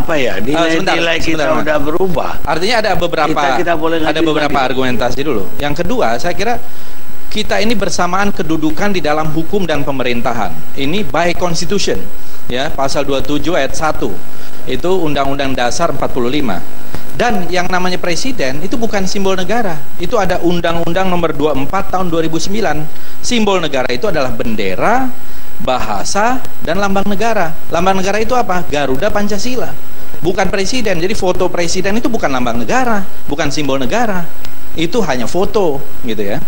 apa ya, nilai-nilai kita udah berubah. Artinya ada Kita beberapa argumentasi dulu. Yang kedua, saya kira kita ini bersamaan kedudukan di dalam hukum dan pemerintahan. Ini by constitution, ya, pasal 27 ayat 1. Itu Undang-Undang Dasar 45. Dan yang namanya presiden itu bukan simbol negara. Itu ada Undang-Undang nomor 24 tahun 2009. Simbol negara itu adalah bendera, bahasa, dan lambang negara. Lambang negara itu apa? Garuda Pancasila. Bukan presiden. Jadi foto presiden itu bukan lambang negara, bukan simbol negara. Itu hanya foto, gitu ya.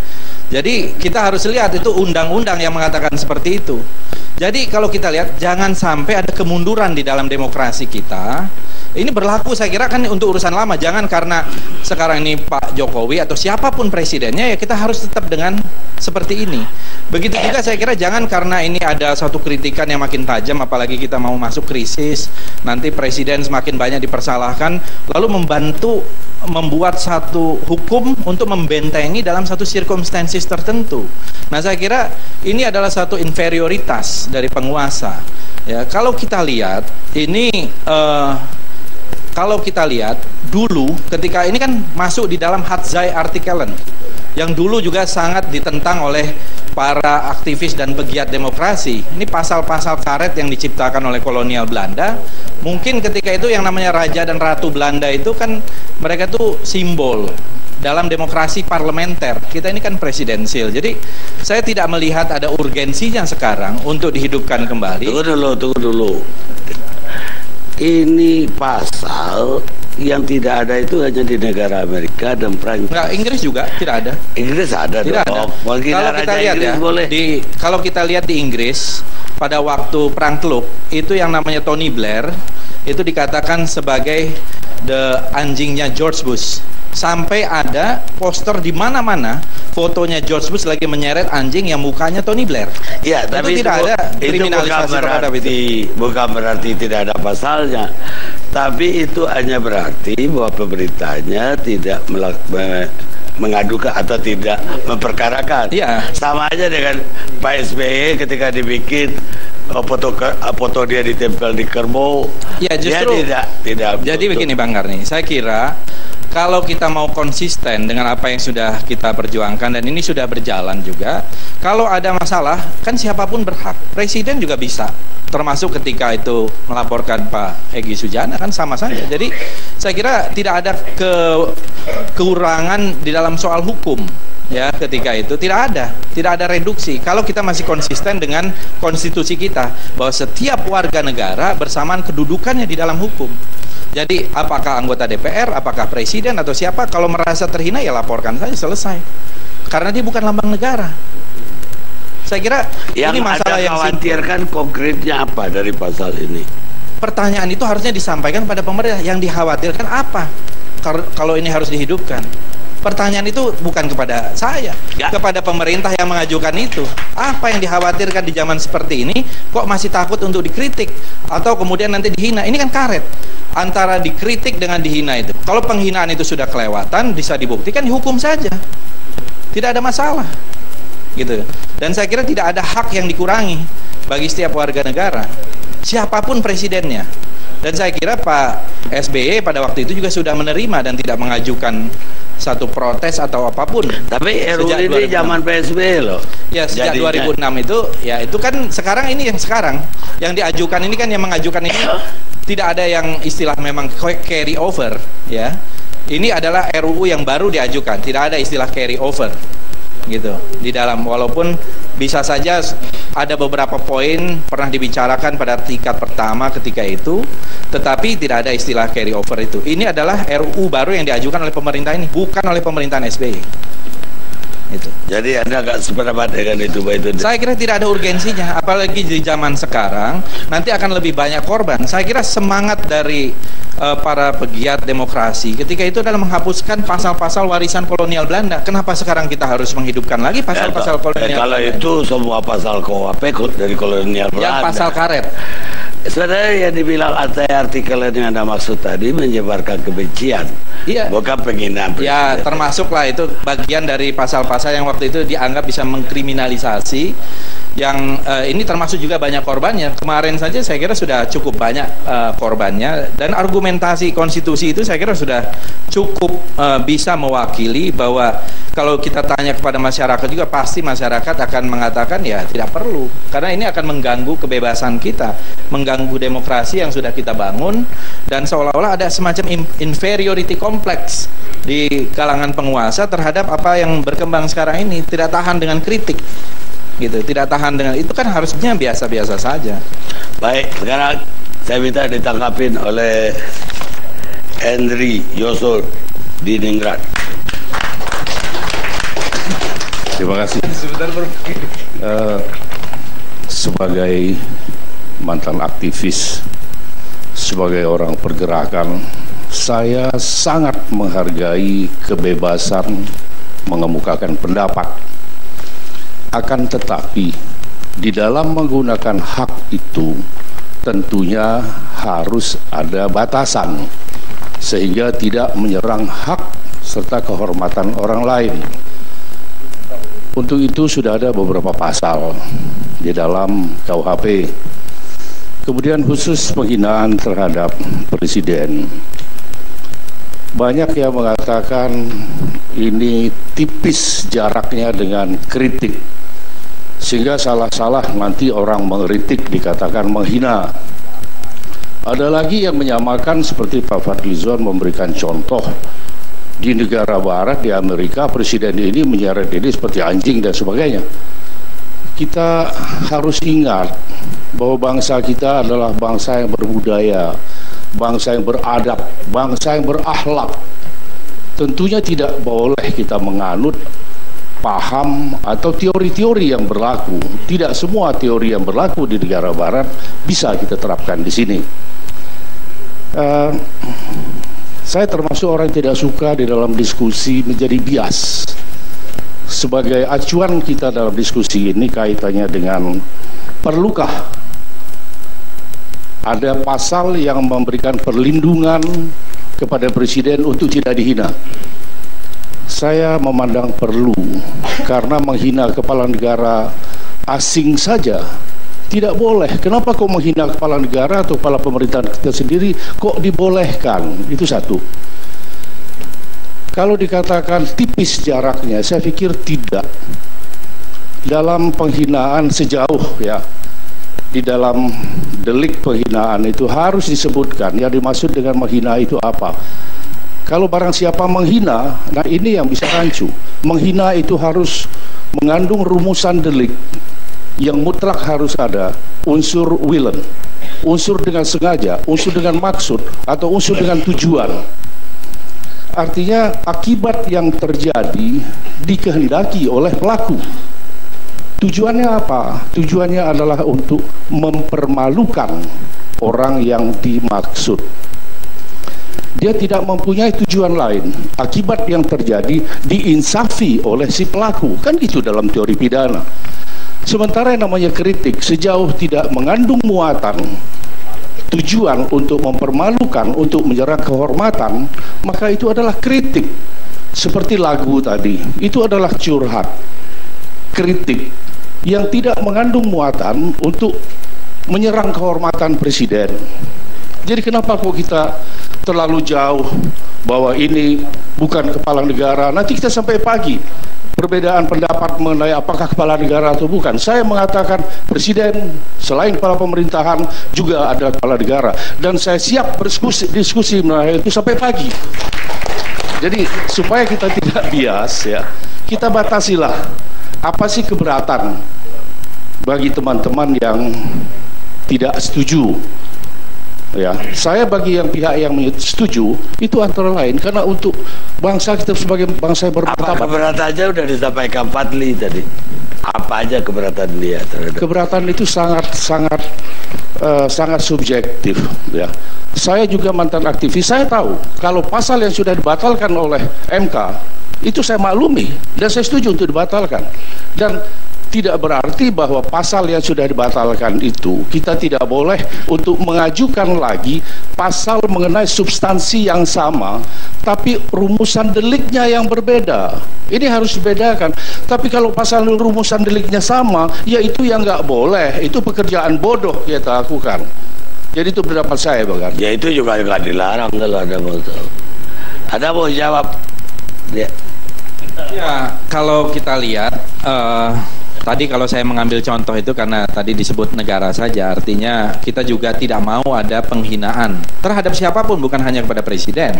Jadi kita harus lihat itu undang-undang yang mengatakan seperti itu. Jadi kalau kita lihat jangan sampai ada kemunduran di dalam demokrasi kita. Ini berlaku saya kira kan untuk urusan lama. Jangan karena sekarang ini Pak Jokowi atau siapapun presidennya ya kita harus tetap dengan seperti ini. Begitu juga saya kira jangan karena ini ada satu kritikan yang makin tajam, apalagi kita mau masuk krisis, nanti presiden semakin banyak dipersalahkan, lalu membantu membuat satu hukum untuk membentengi dalam satu circumstances tertentu. Nah saya kira ini adalah satu inferioritas dari penguasa. Ya, kalau kita lihat ini kalau kita lihat dulu ketika ini kan masuk di dalam Hatzai Artikelen yang dulu juga sangat ditentang oleh para aktivis dan pegiat demokrasi. Ini pasal-pasal karet yang diciptakan oleh kolonial Belanda. Mungkin ketika itu yang namanya Raja dan Ratu Belanda itu kan mereka tuh simbol dalam demokrasi parlementer. Kita ini kan presidensil. Jadi saya tidak melihat ada urgensinya sekarang untuk dihidupkan kembali. Tunggu dulu. Ini pasal yang tidak ada itu hanya di negara Amerika dan Prancis. Enggak, Inggris juga tidak ada. Inggris ada tidak dong. Ada. Kalau kita lihat ya, kalau kita lihat di Inggris pada waktu Perang Teluk itu yang namanya Tony Blair itu dikatakan sebagai the anjingnya George Bush. Sampai ada poster di mana-mana fotonya George Bush lagi menyeret anjing yang mukanya Tony Blair. Ya, tapi tidak ada kriminalisasi terhadap itu. Bukan berarti tidak ada pasalnya. Tapi itu hanya berarti bahwa pemerintahnya tidak mengadukan atau tidak memperkarakan. Iya. Sama aja dengan Pak SBY ketika dibikin foto dia ditempel di kerbau. Ya, justru dia tidak. Jadi begini Bang Karni, saya kira kalau kita mau konsisten dengan apa yang sudah kita perjuangkan dan ini sudah berjalan juga, kalau ada masalah kan siapapun berhak, presiden juga bisa, termasuk ketika itu melaporkan Pak Egy Sujana kan sama saja. Jadi saya kira tidak ada kekurangan di dalam soal hukum ya ketika itu, tidak ada reduksi kalau kita masih konsisten dengan konstitusi kita bahwa setiap warga negara bersamaan kedudukannya di dalam hukum. Jadi apakah anggota DPR, apakah presiden atau siapa, kalau merasa terhina ya laporkan saja, selesai. Karena dia bukan lambang negara. Saya kira yang ini masalah yang khawatirkan konkretnya apa dari pasal ini? Pertanyaan itu harusnya disampaikan pada pemerintah. Yang dikhawatirkan apa kalau ini harus dihidupkan? Pertanyaan itu bukan kepada saya, kepada pemerintah yang mengajukan itu. Apa yang dikhawatirkan di zaman seperti ini? Kok masih takut untuk dikritik atau kemudian nanti dihina? Ini kan karet antara dikritik dengan dihina itu. Kalau penghinaan itu sudah kelewatan, bisa dibuktikan, dihukum saja, tidak ada masalah, gitu. Dan saya kira tidak ada hak yang dikurangi bagi setiap warga negara, siapapun presidennya. Dan saya kira Pak SBY pada waktu itu juga sudah menerima dan tidak mengajukan satu protes atau apapun. Tapi RUU ini zaman PSBY loh. Ya sejak 2006 itu, ya itu kan sekarang ini yang diajukan ini kan yang mengajukan ini tidak ada yang istilah memang carry over ya. Ini adalah RUU yang baru diajukan, tidak ada istilah carry over gitu di dalam, walaupun bisa saja ada beberapa poin pernah dibicarakan pada tingkat pertama ketika itu, tetapi tidak ada istilah carry over itu. Ini adalah RUU baru yang diajukan oleh pemerintah ini, bukan oleh pemerintahan SBY. Itu. Jadi Anda nggak sependapat dengan itu, Pak itu? Saya kira tidak ada urgensinya, apalagi di zaman sekarang nanti akan lebih banyak korban. Saya kira semangat dari para pegiat demokrasi ketika itu adalah menghapuskan pasal-pasal warisan kolonial Belanda. Kenapa sekarang kita harus menghidupkan lagi pasal-pasal kolonial kalau Belanda? Itu semua pasal KUHP dari kolonial Belanda. Yang pasal karet. Sebenarnya yang dibilang artikel yang Anda maksud tadi menyebarkan kebencian, bukan penghinaan presiden. Ya, termasuklah itu bagian dari pasal-pasal yang waktu itu dianggap bisa mengkriminalisasi. Yang ini termasuk juga banyak korbannya. Kemarin saja saya kira sudah cukup banyak korbannya, dan argumentasi konstitusi itu saya kira sudah cukup bisa mewakili bahwa kalau kita tanya kepada masyarakat juga pasti masyarakat akan mengatakan ya tidak perlu, karena ini akan mengganggu kebebasan kita, mengganggu demokrasi yang sudah kita bangun, dan seolah-olah ada semacam inferiority complex di kalangan penguasa terhadap apa yang berkembang sekarang ini, tidak tahan dengan kritik. Gitu, tidak tahan dengan itu, kan harusnya biasa-biasa saja. Baik, sekarang saya minta ditangkapin oleh Henry Yosol di Ningrat. Terima kasih. Sebagai mantan aktivis, sebagai orang pergerakan, saya sangat menghargai kebebasan mengemukakan pendapat. Akan tetapi di dalam menggunakan hak itu tentunya harus ada batasan sehingga tidak menyerang hak serta kehormatan orang lain. Untuk itu sudah ada beberapa pasal di dalam KUHP. Kemudian khusus penghinaan terhadap presiden. Banyak yang mengatakan ini tipis jaraknya dengan kritik, sehingga salah-salah nanti orang mengkritik dikatakan menghina. Ada lagi yang menyamakan seperti Pak Fadlizon memberikan contoh di negara barat, di Amerika, presiden ini menyeret ini seperti anjing dan sebagainya. Kita harus ingat bahwa bangsa kita adalah bangsa yang berbudaya, bangsa yang beradab, bangsa yang berakhlak. Tentunya tidak boleh kita menganut paham atau teori-teori yang berlaku. Tidak semua teori yang berlaku di negara barat bisa kita terapkan di sini. Saya termasuk orang yang tidak suka di dalam diskusi menjadi bias. Sebagai acuan kita dalam diskusi ini kaitannya dengan perlukah ada pasal yang memberikan perlindungan kepada presiden untuk tidak dihina. Saya memandang perlu, karena menghina kepala negara asing saja tidak boleh. Kenapa kok menghina kepala negara atau kepala pemerintahan kita sendiri kok dibolehkan? Itu satu. Kalau dikatakan tipis jaraknya, saya pikir tidak. Dalam penghinaan sejauh ya, di dalam delik penghinaan itu harus disebutkan yang dimaksud dengan menghina itu apa. Kalau barang siapa menghina, nah ini yang bisa rancu. Menghina itu harus mengandung rumusan delik yang mutlak harus ada unsur willen, unsur dengan sengaja, unsur dengan maksud, atau unsur dengan tujuan. Artinya akibat yang terjadi dikehendaki oleh pelaku. Tujuannya apa? Tujuannya adalah untuk mempermalukan orang yang dimaksud. Dia tidak mempunyai tujuan lain. Akibat yang terjadi diinsafi oleh si pelaku. Kan gitu dalam teori pidana. Sementara yang namanya kritik sejauh tidak mengandung muatan tujuan untuk mempermalukan, untuk menyerang kehormatan, maka itu adalah kritik. Seperti lagu tadi, itu adalah curhat. Kritik yang tidak mengandung muatan untuk menyerang kehormatan presiden. Jadi kenapa kok kita terlalu jauh bahwa ini bukan kepala negara? Nanti kita sampai pagi perbedaan pendapat mengenai apakah kepala negara atau bukan. Saya mengatakan presiden selain kepala pemerintahan juga ada kepala negara, dan saya siap berdiskusi mengenai itu sampai pagi. Jadi supaya kita tidak bias ya, kita batasilah apa sih keberatan bagi teman-teman yang tidak setuju. Ya, saya bagi yang pihak yang setuju itu antara lain karena untuk bangsa kita sebagai bangsa yang bermartabat. Apa keberatan aja udah disampaikan Fadli tadi. Apa aja keberatan dia terhadap? Keberatan itu sangat subjektif. Ya, saya juga mantan aktivis. Saya tahu kalau pasal yang sudah dibatalkan oleh MK itu saya maklumi dan saya setuju untuk dibatalkan. Dan tidak berarti bahwa pasal yang sudah dibatalkan itu kita tidak boleh untuk mengajukan lagi pasal mengenai substansi yang sama tapi rumusan deliknya yang berbeda. Ini harus dibedakan. Tapi kalau pasal rumusan deliknya sama, ya itu yang nggak boleh. Itu pekerjaan bodoh kita lakukan. Jadi itu pendapat saya, Bang. Ya itu juga nggak dilarang kalau ada mau tahu. Ada mau jawab? Ya, kalau kita lihat tadi kalau saya mengambil contoh itu karena tadi disebut negara saja, artinya kita juga tidak mau ada penghinaan terhadap siapapun, bukan hanya kepada presiden,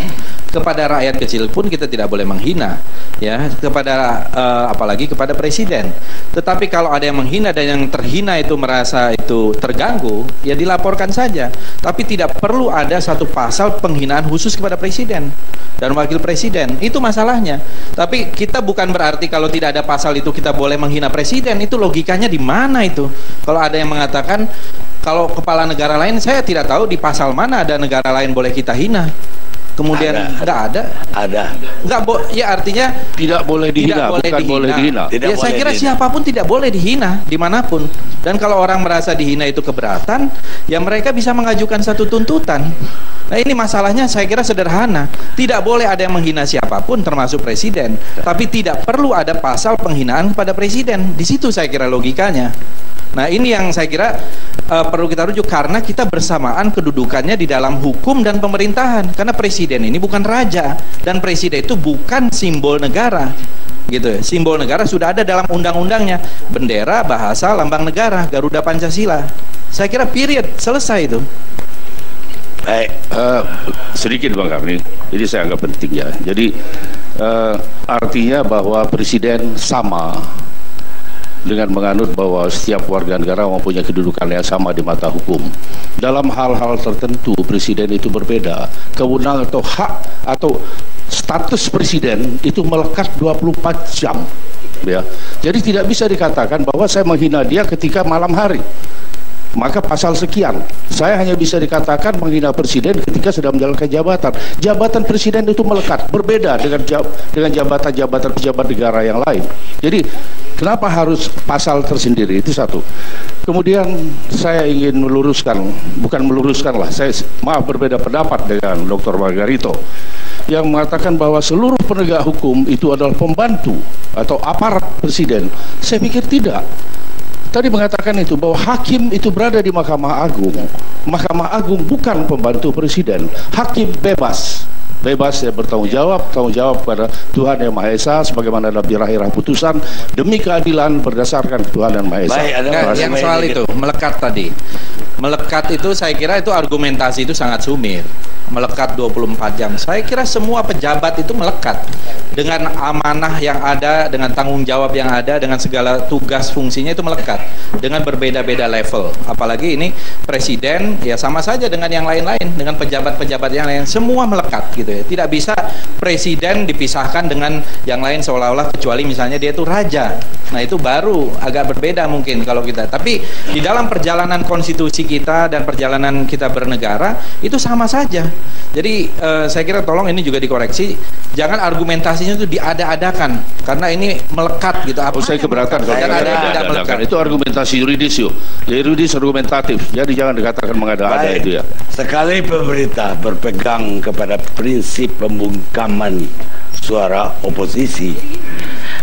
kepada rakyat kecil pun kita tidak boleh menghina, ya, kepada apalagi kepada presiden. Tetapi kalau ada yang menghina dan yang terhina itu merasa itu terganggu, ya dilaporkan saja. Tapi tidak perlu ada satu pasal penghinaan khusus kepada presiden dan wakil presiden. Itu masalahnya. Tapi kita bukan berarti kalau tidak ada pasal itu kita boleh menghina presiden. Itu logikanya di mana itu? Kalau ada yang mengatakan kalau kepala negara lain, saya tidak tahu di pasal mana ada negara lain boleh kita hina. Kemudian ada. Ya artinya tidak boleh dihina, bukan boleh dihina. Ya saya kira siapapun tidak boleh dihina dimanapun. Dan kalau orang merasa dihina itu keberatan, ya mereka bisa mengajukan satu tuntutan. Nah ini masalahnya saya kira sederhana. Tidak boleh ada yang menghina siapapun termasuk presiden. Tapi tidak perlu ada pasal penghinaan kepada presiden. Di situ saya kira logikanya. Nah ini yang saya kira perlu kita rujuk karena kita bersamaan kedudukannya di dalam hukum dan pemerintahan. Karena presiden ini bukan raja dan presiden itu bukan simbol negara. Gitu ya. Simbol negara sudah ada dalam undang-undangnya, bendera, bahasa, lambang negara, Garuda Pancasila. Saya kira period, selesai itu. Baik, sedikit Bang Karni, ini saya anggap penting ya. Jadi artinya bahwa presiden sama dengan menganut bahwa setiap warga negara mempunyai kedudukan yang sama di mata hukum. Dalam hal-hal tertentu presiden itu berbeda. Kewenangan atau hak atau status presiden itu melekat 24 jam. Ya. Jadi tidak bisa dikatakan bahwa saya menghina dia ketika malam hari. Maka pasal sekian, saya hanya bisa dikatakan menghina presiden ketika sedang menjalankan jabatan. Jabatan presiden itu melekat, berbeda dengan jabatan-jabatan pejabat negara yang lain. Jadi kenapa harus pasal tersendiri? Itu satu. Kemudian saya ingin saya berbeda pendapat dengan Dr. Margarito yang mengatakan bahwa seluruh penegak hukum itu adalah pembantu atau aparat presiden. Saya pikir tidak. Tadi mengatakan itu bahwa hakim itu berada di Mahkamah Agung. Mahkamah Agung bukan pembantu presiden. Hakim bebas ya bertanggung jawab pada Tuhan Yang Maha Esa sebagaimana dalam birakhirah putusan demi keadilan berdasarkan Tuhan Yang Maha Esa. Yang soal itu melekat tadi. Melekat itu saya kira itu argumentasi itu sangat sumir. Melekat 24 jam. Saya kira semua pejabat itu melekat dengan amanah yang ada, dengan tanggung jawab yang ada, dengan segala tugas fungsinya itu melekat dengan berbeda-beda level. Apalagi ini presiden ya sama saja dengan yang lain-lain, dengan pejabat-pejabat yang lain, semua melekat gitu ya. Tidak bisa presiden dipisahkan dengan yang lain seolah-olah kecuali misalnya dia itu raja. Nah itu baru agak berbeda mungkin kalau kita. Tapi di dalam perjalanan konstitusi kita dan perjalanan kita bernegara itu sama saja. Jadi saya kira tolong ini juga dikoreksi. Jangan argumentasinya itu diada-adakan karena ini melekat gitu. Apa saya keberatan kalau ada itu argumentasi yuridis yuk. Yuridis argumentatif. Jadi jangan dikatakan mengada-ada itu ya. Sekali pemerintah berpegang kepada prinsip pembungkaman suara oposisi,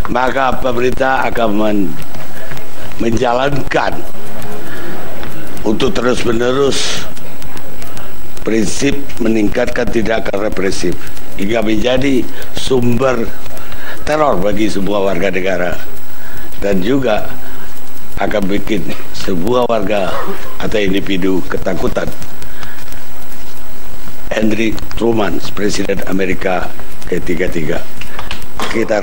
maka pemerintah akan menjalankan untuk terus-menerus prinsip meningkatkan tindakan represif hingga menjadi sumber teror bagi semua warga negara dan juga akan bikin sebuah warga atau individu ketakutan. Henry Truman, Presiden Amerika ke-33. Kita